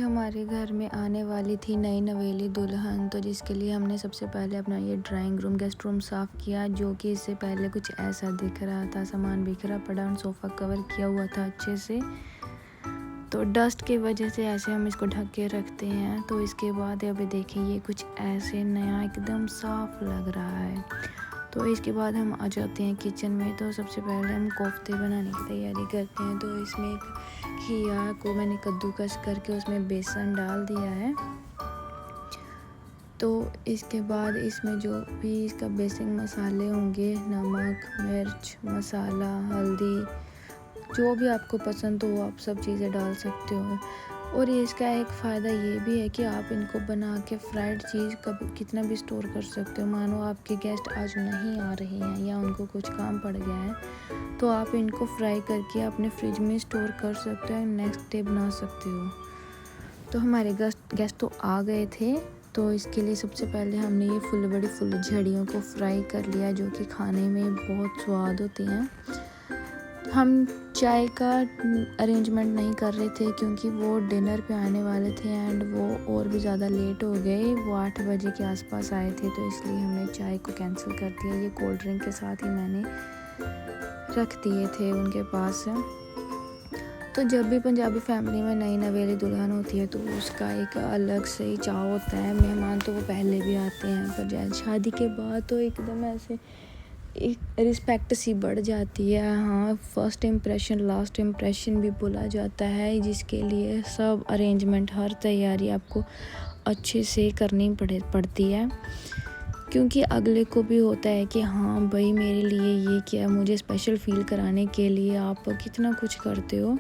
हमारे घर में आने वाली थी नई नवेली दुल्हन, तो जिसके लिए हमने सबसे पहले अपना ये ड्राइंग रूम गेस्ट रूम साफ़ किया, जो कि इससे पहले कुछ ऐसा दिख रहा था। सामान बिखरा पड़ा और सोफ़ा कवर किया हुआ था अच्छे से, तो डस्ट की वजह से ऐसे हम इसको ढक के रखते हैं। तो इसके बाद अभी देखिए ये कुछ ऐसे नया एकदम साफ़ लग रहा है। तो इसके बाद हम आ जाते हैं किचन में। तो सबसे पहले हम कोफ्ते बनाने की तैयारी करते हैं। तो इसमें खीरा को मैंने कद्दूकस करके उसमें बेसन डाल दिया है। तो इसके बाद इसमें जो भी इसका बेसिक मसाले होंगे, नमक, मिर्च मसाला, हल्दी, जो भी आपको पसंद हो आप सब चीज़ें डाल सकते हो। और इसका एक फ़ायदा ये भी है कि आप इनको बना के फ्राइड चीज़ कभी कितना भी स्टोर कर सकते हो। मानो आपके गेस्ट आज नहीं आ रहे हैं या उनको कुछ काम पड़ गया है, तो आप इनको फ्राई करके अपने फ्रिज में स्टोर कर सकते हो, नेक्स्ट डे बना सकते हो। तो हमारे गेस्ट तो आ गए थे, तो इसके लिए सबसे पहले हमने ये बड़ी फुलझड़ियों को फ्राई कर लिया, जो कि खाने में बहुत स्वाद होती हैं। हम चाय का अरेंजमेंट नहीं कर रहे थे क्योंकि वो डिनर पे आने वाले थे एंड वो और भी ज़्यादा लेट हो गए। वो 8 बजे के आसपास आए थे, तो इसलिए हमने चाय को कैंसिल कर दिया। ये कोल्ड ड्रिंक के साथ ही मैंने रख दिए थे उनके पास। तो जब भी पंजाबी फैमिली में नई नवेली दुल्हन होती है तो उसका एक अलग से ही चाव होता है। मेहमान तो वो पहले भी आते हैं, पर जैसे शादी के बाद तो एकदम ऐसे एक रिस्पेक्ट सी बढ़ जाती है। हाँ, फर्स्ट इम्प्रेशन लास्ट इम्प्रेशन भी बोला जाता है, जिसके लिए सब अरेंजमेंट हर तैयारी आपको अच्छे से करनी पड़ती है, क्योंकि अगले को भी होता है कि हाँ भाई मेरे लिए ये क्या, मुझे स्पेशल फ़ील कराने के लिए आप कितना कुछ करते हो।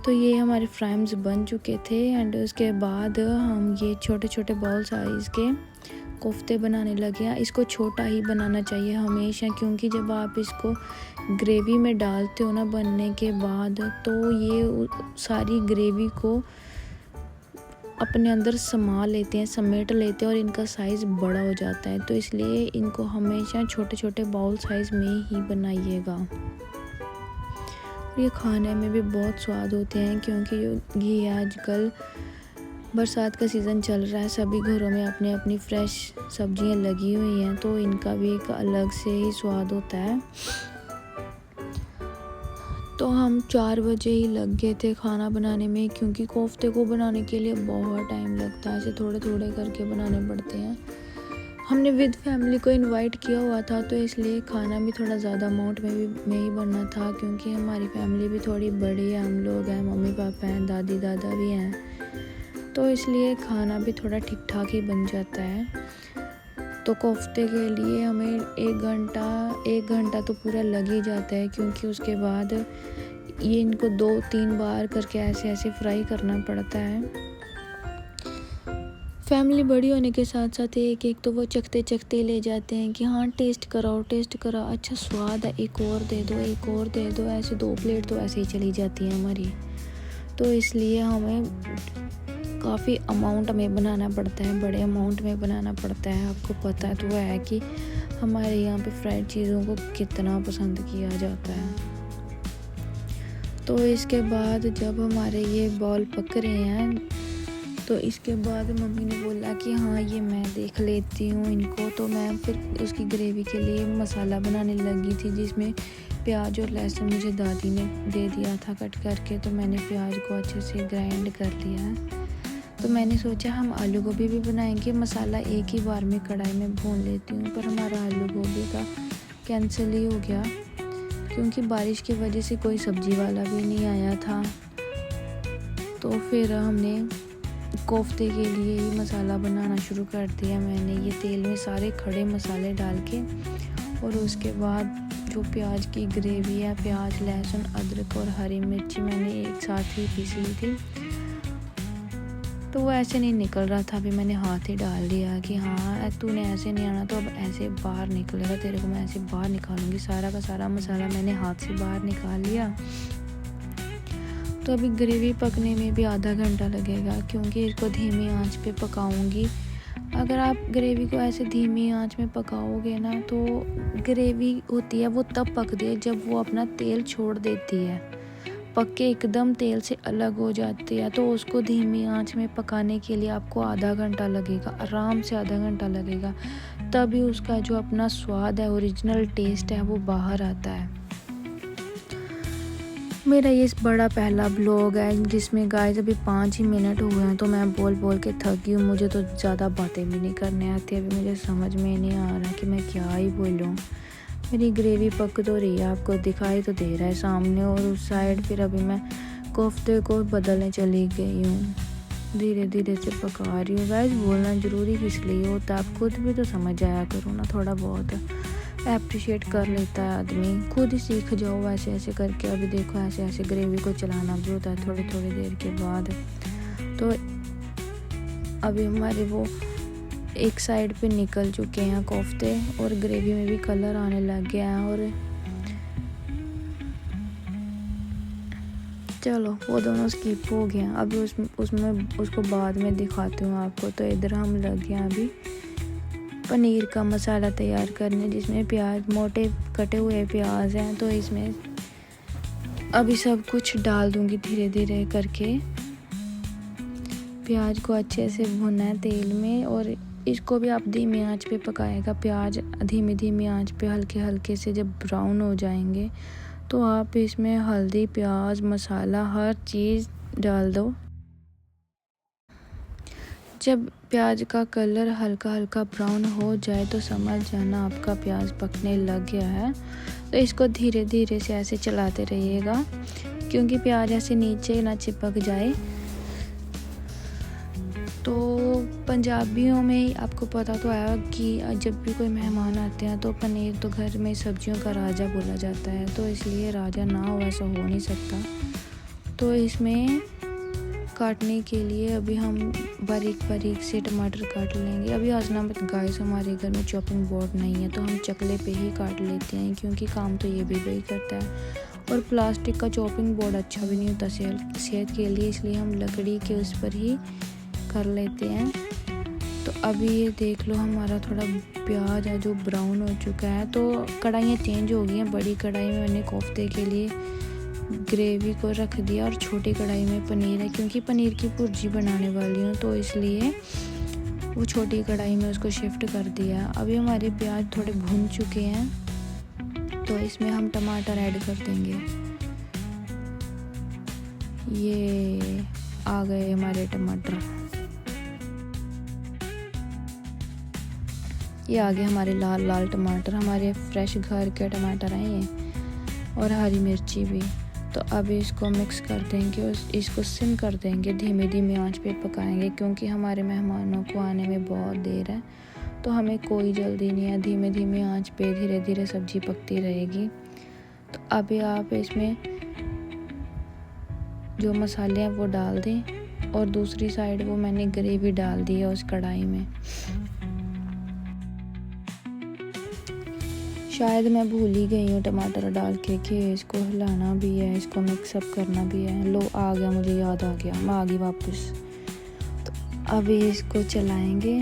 तो ये हमारे फ्राइम्स बन चुके थे एंड उसके बाद हम ये छोटे छोटे बॉल साइज़ के कोफ्ते बनाने लगे हैं। इसको छोटा ही बनाना चाहिए हमेशा, क्योंकि जब आप इसको ग्रेवी में डालते हो ना बनने के बाद, तो ये सारी ग्रेवी को अपने अंदर समेट लेते हैं और इनका साइज़ बड़ा हो जाता है। तो इसलिए इनको हमेशा छोटे छोटे बाउल साइज़ में ही बनाइएगा। ये खाने में भी बहुत स्वाद होते हैं, क्योंकि ये आजकल बरसात का सीज़न चल रहा है, सभी घरों में अपनी अपनी फ्रेश सब्जियां लगी हुई हैं, तो इनका भी एक अलग से ही स्वाद होता है। तो हम 4 बजे ही लग गए थे खाना बनाने में, क्योंकि कोफ्ते को बनाने के लिए बहुत टाइम लगता है, ऐसे थोड़े थोड़े करके बनाने पड़ते हैं। हमने विद फैमिली को इनवाइट किया हुआ था, तो इसलिए खाना भी थोड़ा ज़्यादा अमाउंट में ही बनना था, क्योंकि हमारी फैमिली भी थोड़ी बड़ी है, हम लोग हैं, मम्मी पापा हैं, दादी दादा भी हैं, तो इसलिए खाना भी थोड़ा ठीक ठाक ही बन जाता है। तो कोफ्ते के लिए हमें 1 घंटा तो पूरा लग ही जाता है, क्योंकि उसके बाद ये इनको 2-3 बार करके ऐसे ऐसे फ्राई करना पड़ता है। फैमिली बड़ी होने के साथ साथ एक तो वो चखते चखते ले जाते हैं कि हाँ टेस्ट कराओ, अच्छा स्वाद है, एक और दे दो, ऐसे 2 प्लेट तो ऐसे ही चली जाती हैं हमारी। तो इसलिए हमें काफ़ी अमाउंट में बनाना पड़ता है, बड़े अमाउंट में बनाना पड़ता है। आपको पता तो है कि हमारे यहाँ पे फ्राइड चीज़ों को कितना पसंद किया जाता है। तो इसके बाद जब हमारे ये बॉल पक रहे हैं, तो इसके बाद मम्मी ने बोला कि हाँ ये मैं देख लेती हूँ इनको। तो मैं फिर उसकी ग्रेवी के लिए मसाला बनाने लगी थी, जिसमें प्याज और लहसुन मुझे दादी ने दे दिया था कट करके, तो मैंने प्याज को अच्छे से ग्राइंड कर लिया है। तो मैंने सोचा हम आलू गोभी भी बनाएंगे, मसाला एक ही बार में कढ़ाई में भून लेती हूँ, पर हमारा आलू गोभी का कैंसिल ही हो गया, क्योंकि बारिश की वजह से कोई सब्जी वाला भी नहीं आया था। तो फिर हमने कोफ्ते के लिए ही मसाला बनाना शुरू कर दिया। मैंने ये तेल में सारे खड़े मसाले डाल के, और उसके बाद जो प्याज की ग्रेवी है, प्याज, लहसुन, अदरक और हरी मिर्ची मैंने एक साथ ही पीस ली थी। तो वो ऐसे नहीं निकल रहा था, अभी मैंने हाथ ही डाल दिया कि हाँ तूने ऐसे नहीं आना, तो अब ऐसे बाहर निकलेगा, तेरे को मैं ऐसे बाहर निकालूंगी। सारा का सारा मसाला मैंने हाथ से बाहर निकाल लिया। तो अभी ग्रेवी पकने में भी आधा घंटा लगेगा, क्योंकि इसको धीमी आंच पे पकाऊंगी। अगर आप ग्रेवी को ऐसे धीमी आंच में पकाओगे ना, तो ग्रेवी होती है वो तब पकती है जब वो अपना तेल छोड़ देती है, पक के एकदम तेल से अलग हो जाती है। तो उसको धीमी आंच में पकाने के लिए आपको आधा घंटा लगेगा, आराम से आधा घंटा लगेगा, तभी उसका जो अपना स्वाद है, ओरिजिनल टेस्ट है, वो बाहर आता है। मेरा ये बड़ा पहला ब्लॉग है जिसमें गाइस अभी 5 ही मिनट हुए हैं, तो मैं बोल बोल के थक गई हूँ। मुझे तो ज़्यादा बातें भी नहीं करने आती, अभी मुझे समझ में नहीं आ रहा कि मैं क्या ही बोलूँ। मेरी ग्रेवी पक तो रही है, आपको दिखाई तो दे रहा है सामने, और उस साइड फिर अभी मैं कोफ्ते को बदलने चली गई हूँ। धीरे धीरे से पका रही हूँ। गाइस बोलना ज़रूरी किस लिए होता है, आप खुद भी तो समझ आया करो ना, थोड़ा बहुत अप्रिशिएट कर लेता है आदमी। खुद ही सीख जाओ ऐसे ऐसे करके। अभी देखो ऐसे ऐसे ग्रेवी को चलाना भी होता है थोड़ी थोड़ी देर के बाद। तो अभी हमारे वो एक साइड पे निकल चुके हैं कोफ्ते, और ग्रेवी में भी कलर आने लग गया है। और चलो वो दोनों स्किप हो गया, अभी उसमें उसको बाद में दिखाती हूँ आपको। तो इधर हम लग गए अभी पनीर का मसाला तैयार करने, जिसमें प्याज, मोटे कटे हुए प्याज हैं। तो इसमें अभी सब कुछ डाल दूँगी धीरे धीरे करके। प्याज को अच्छे से भुनना है तेल में, और इसको भी आप धीमी आंच पे पकाएगा। प्याज धीमी धीमी आंच पे हल्के हल्के से जब ब्राउन हो जाएंगे, तो आप इसमें हल्दी, प्याज, मसाला, हर चीज़ डाल दो। जब प्याज का कलर हल्का हल्का ब्राउन हो जाए तो समझ जाना आपका प्याज पकने लग गया है। तो इसको धीरे धीरे से ऐसे चलाते रहिएगा, क्योंकि प्याज ऐसे नीचे ना चिपक जाए। तो पंजाबियों में आपको पता तो है कि जब भी कोई मेहमान आते हैं तो पनीर तो घर में सब्जियों का राजा बोला जाता है, तो इसलिए राजा ना हो ऐसा हो नहीं सकता। तो इसमें काटने के लिए अभी हम बारीक बारीक से टमाटर काट लेंगे। अभी हंसना मत गाइस, हमारे घर में चॉपिंग बोर्ड नहीं है, तो हम चकले पे ही काट लेते हैं, क्योंकि काम तो ये भी वही करता है। और प्लास्टिक का चॉपिंग बोर्ड अच्छा भी नहीं होता सेहत के लिए, इसलिए हम लकड़ी के उस पर ही कर लेते हैं। तो अभी ये देख लो हमारा थोड़ा प्याज है जो ब्राउन हो चुका है। तो कढ़ाइयाँ चेंज हो गई हैं। बड़ी कढ़ाई में मैंने कोफ्ते के लिए ग्रेवी को रख दिया, और छोटी कढ़ाई में पनीर है, क्योंकि पनीर की भुर्जी बनाने वाली हूँ, तो इसलिए वो छोटी कढ़ाई में उसको शिफ्ट कर दिया। अभी हमारे प्याज थोड़े भुन चुके हैं, तो इसमें हम टमाटर ऐड कर देंगे। ये आ गए हमारे टमाटर, ये आ गए हमारे लाल लाल टमाटर, हमारे फ्रेश घर के टमाटर हैं ये, और हरी मिर्ची भी। तो अभी इसको मिक्स कर देंगे और इसको सिम कर देंगे, धीमी धीमी आंच पे पकाएंगे, क्योंकि हमारे मेहमानों को आने में बहुत देर है, तो हमें कोई जल्दी नहीं है। धीमे धीमे आंच पे धीरे धीरे सब्जी पकती रहेगी। तो अभी आप इसमें जो मसाले हैं वो डाल दें, और दूसरी साइड वो मैंने ग्रेवी डाल दी है उस कढ़ाई में। शायद मैं भूल ही गई हूँ टमाटर डाल के कि इसको हिलाना भी है, इसको मिक्सअप करना भी है। लो आ गया, मुझे याद आ गया, मैं आ गई वापस। तो अभी इसको चलाएंगे,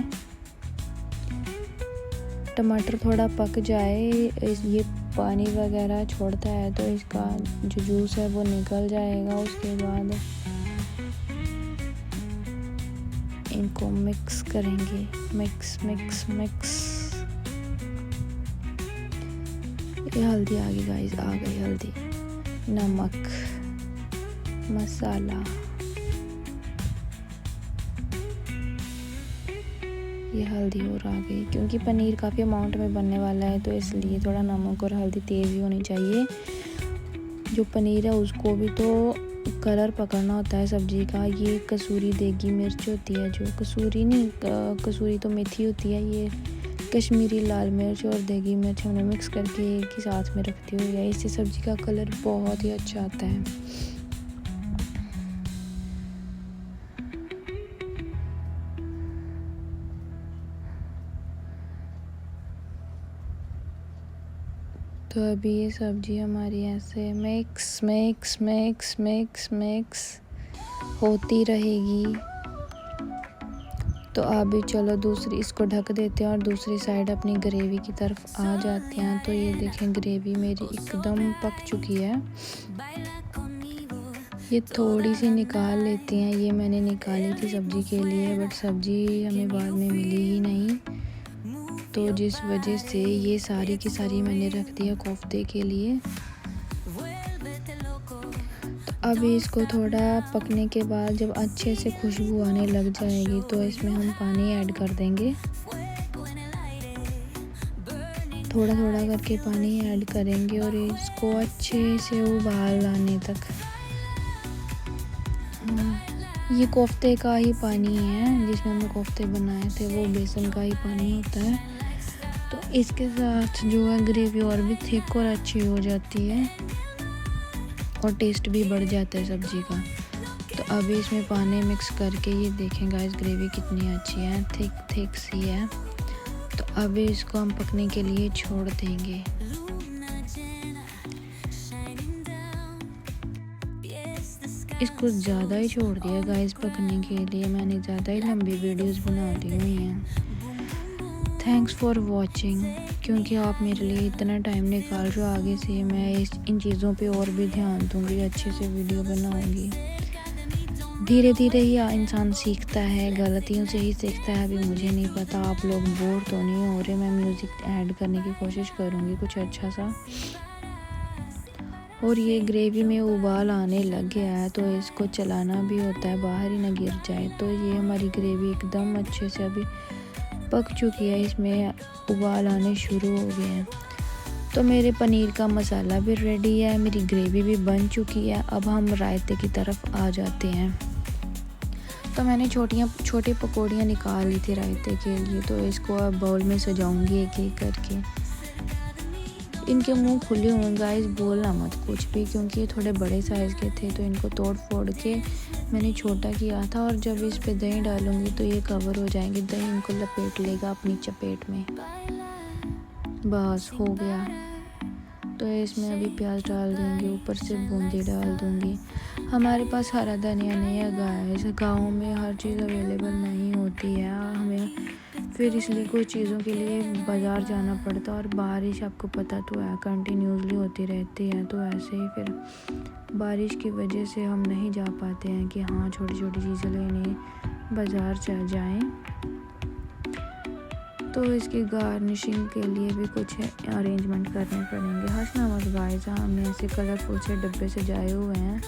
टमाटर थोड़ा पक जाए, ये पानी वगैरह छोड़ता है, तो इसका जो जूस है वो निकल जाएगा। उसके बाद इनको मिक्स करेंगे, मिक्स मिक्स मिक्स। ये हल्दी आ गई गाइस, आ गई हल्दी, नमक, मसाला, ये हल्दी और आ गई, क्योंकि पनीर काफ़ी अमाउंट में बनने वाला है, तो इसलिए थोड़ा नमक और हल्दी तेज़ ही होनी चाहिए। जो पनीर है उसको भी तो कलर पकड़ना होता है सब्जी का। ये कसूरी देगी मिर्च होती है, जो कसूरी नहीं, कसूरी तो मेथी होती है, ये कश्मीरी लाल मिर्च और देगी मिर्च हमने मिक्स करके एक ही साथ में रखती हुई है। इससे सब्जी का कलर बहुत ही अच्छा आता है। तो अभी ये सब्जी हमारी ऐसे mix mix mix mix mix होती रहेगी। तो अभी चलो दूसरी, इसको ढक देते हैं और दूसरी साइड अपनी ग्रेवी की तरफ आ जाते हैं। तो ये देखें ग्रेवी मेरी एकदम पक चुकी है। ये थोड़ी सी निकाल लेते हैं, ये मैंने निकाली थी सब्ज़ी के लिए, बट सब्ज़ी हमें बाद में मिली ही नहीं, तो जिस वजह से ये सारी की सारी मैंने रख दिया कोफ्ते के लिए। तो अब इसको थोड़ा पकने के बाद जब अच्छे से खुशबू आने लग जाएगी तो इसमें हम पानी ऐड कर देंगे। थोड़ा थोड़ा करके पानी ऐड करेंगे और इसको अच्छे से उबाल आने तक। ये कोफ्ते का ही पानी है, जिसमें हमने कोफ्ते बनाए थे वो बेसन का ही पानी होता है। तो इसके साथ जो है ग्रेवी और भी थिक और अच्छी हो जाती है और टेस्ट भी बढ़ जाता है सब्ज़ी का। तो अभी इसमें पानी मिक्स करके ये देखें गाइस, ग्रेवी कितनी अच्छी है, थिक सी है। तो अभी इसको हम पकने के लिए छोड़ देंगे। इसको ज़्यादा ही छोड़ दिया गाइस पकने के लिए, मैंने ज़्यादा ही लंबी वीडियोस बना दी हुई हैं। थैंक्स फॉर वॉचिंग, क्योंकि आप मेरे लिए इतना टाइम निकाल रहे हो। आगे से मैं इन चीज़ों पे और भी ध्यान दूँगी, अच्छे से वीडियो बनाऊँगी। धीरे धीरे ही इंसान सीखता है, गलतियों से ही सीखता है। अभी मुझे नहीं पता आप लोग बोर तो नहीं हो रहे, मैं म्यूज़िक ऐड करने की कोशिश करूँगी कुछ अच्छा सा। और ये ग्रेवी में उबाल आने लग गया है, तो इसको चलाना भी होता है, बाहर ही ना गिर जाए। तो ये हमारी ग्रेवी एकदम अच्छे से अभी पक चुकी है, इसमें उबाल आने शुरू हो गए हैं। तो मेरे पनीर का मसाला भी रेडी है, मेरी ग्रेवी भी बन चुकी है। अब हम रायते की तरफ आ जाते हैं। तो मैंने छोटी पकौड़ियाँ निकाल ली थी रायते के लिए, तो इसको अब बाउल में सजाऊंगी एक एक करके। इनके मुंह खुले हुए गाइस, बोलना मत कुछ भी, क्योंकि ये थोड़े बड़े साइज़ के थे, तो इनको तोड़ फोड़ के मैंने छोटा किया था। और जब इस पे दही डालूंगी तो ये कवर हो जाएंगे, दही इनको लपेट लेगा अपनी चपेट में। बस हो गया। तो इसमें अभी प्याज डाल दूँगी, ऊपर से बूंदी डाल दूँगी। हमारे पास हरा धनिया नहीं है गाइस, गाँव में हर चीज़ अवेलेबल नहीं होती है हमें, फिर इसलिए कुछ चीज़ों के लिए बाज़ार जाना पड़ता है। और बारिश आपको पता तो है कंटिन्यूसली होती रहती है, तो ऐसे ही फिर बारिश की वजह से हम नहीं जा पाते हैं कि हाँ छोटी छोटी चीज़ें लेने बाज़ार चल जाएं। तो इसकी गार्निशिंग के लिए भी कुछ अरेंजमेंट करने पड़ेंगे। हंसना मत गाइस, हमने ऐसे कलरफुल से डब्बे सजाए हुए हैं,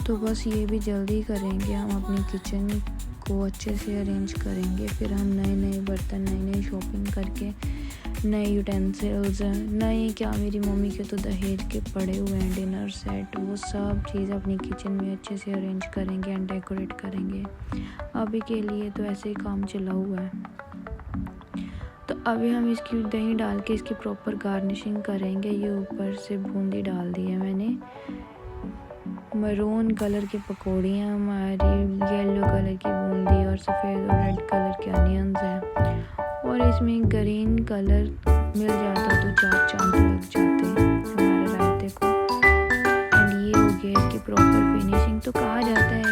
तो बस ये भी जल्दी करेंगे। हम अपनी किचन को अच्छे से अरेंज करेंगे, फिर हम नए बर्तन, नई शॉपिंग करके नए यूटेंसिल्स, नए क्या, मेरी मम्मी के तो दहेज के पड़े हुए हैं डिनर सेट, वो सब चीज़ अपनी किचन में अच्छे से अरेंज करेंगे एंड डेकोरेट करेंगे। अभी के लिए तो ऐसे ही काम चला हुआ है। तो अभी हम इसकी दही डाल के इसकी प्रॉपर गार्निशिंग करेंगे। ये ऊपर से बूंदी डाल दी है मैंने, मरून कलर की पकौड़ियाँ हमारी, येलो कलर की बूंदी और सफ़ेद और रेड कलर के अनियंस हैं। और इसमें ग्रीन कलर मिल जाता तो 4 चांद लग जाते हमारे रायते को। एंड ये हो गया इसकी प्रॉपर फिनिशिंग। तो कहा जाता है